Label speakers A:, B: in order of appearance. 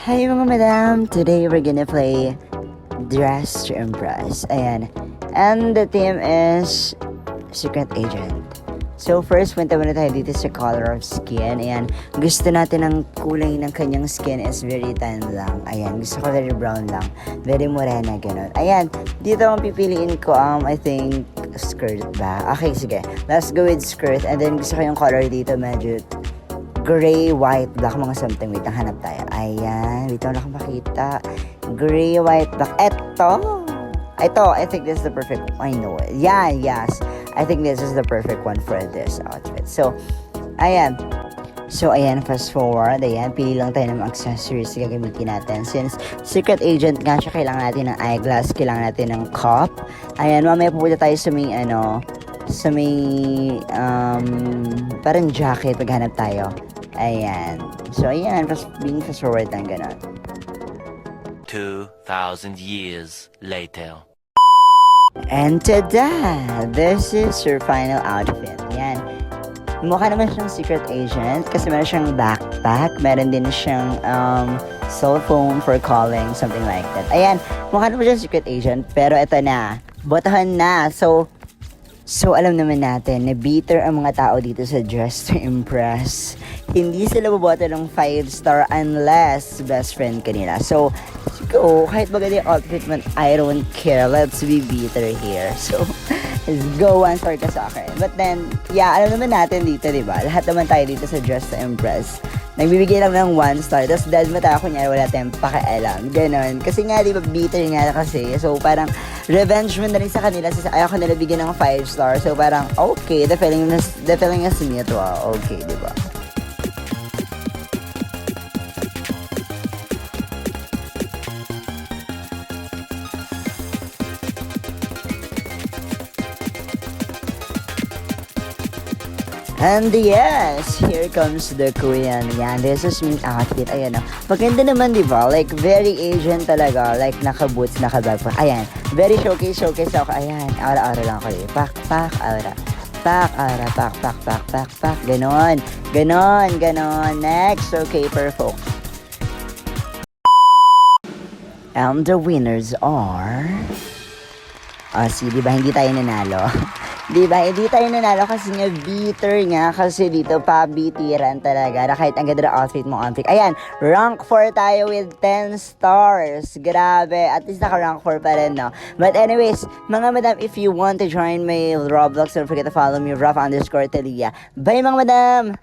A: Hi mga madam! Today we're gonna play Dress to Impress. Ayan. And the theme is Secret Agent. So first, punta muna tayo dito sa color of skin. Ayan. Gusto natin ng kulay ng kanyang skin is very tan lang. Ayan. Gusto ko very brown lang. Very morena, ganun. Ayan. Dito ang pipiliin ko, I think, skirt ba? Okay, sige. Let's go with skirt. And then gusto ko yung color dito medyo gray, white, black, mga something. Wait, ang hanap tayo. Ayan. Wait, wala akong makita. Gray, white, black. Ito, I think this is the perfect one. I know it. Yeah, yes. I think this is the perfect one for this outfit. So, ayan. Fast forward. Ayan, pili lang tayo ng accessories na gagamitin natin. Since Secret Agent nga siya, kailangan natin ng eyeglass, kailangan natin ng cup. Ayan, mamaya pupunta tayo sa may, parang jacket, paghanap tayo. Ayan. So, ayan, being fast forward lang ganon.
B: 2,000 years later.
A: And tada! This is your final outfit. Ayan. Mukha naman siyang Secret Agent kasi meron siyang backpack, meron din siyang cell phone for calling, something like that. Ayan, mukha naman siyang Secret Agent, pero ito na, botahan na. So alam naman natin na bitter ang mga tao dito sa Dress to Impress. Hindi sila boboto ng 5-star unless best friend kanila. So, kahit maganda yung outfit man, I don't care. Let's be bitter here. So, let's go 1 star ka sa akin. But then, yeah, alam naman natin dito, di ba? Lahat naman tayo dito sa Dress to Impress. Nagbibigay lang ng 1 star. Tapos dahil mata ako niya, wala tayong pakialam. Ganon. Kasi nga, di ba, bitter nga kasi. So, parang, revenge mo na rin sa kanila. Ayaw ko nila bigyan ng 5 star. So, parang, okay, the feeling is mutual. Okay, di ba? And yes, here comes the queen. Yan, this is my outfit. Ayan o. Maganda naman, di ba? Like, very Asian talaga. Like, naka-boots, naka-bag pa. Ayan. Very showcase ako. Ayan. Aura-aura lang ako eh. Pak, aura. Pak, aura. Pak. Ganon. Next. Okay, perfect. And the winners are... see, di ba? Hindi tayo nanalo. Diba? Hindi tayo nanalo kasi nga bitter nga kasi dito pabitiran talaga na kahit ang ganda ng outfit mo, ayan, rank 4 tayo with 10 stars. Grabe, at least naka rank 4 pa rin, no? But anyways, mga madam, if you want to join my Roblox, don't forget to follow me, Rough_Talia. Bye mga madam!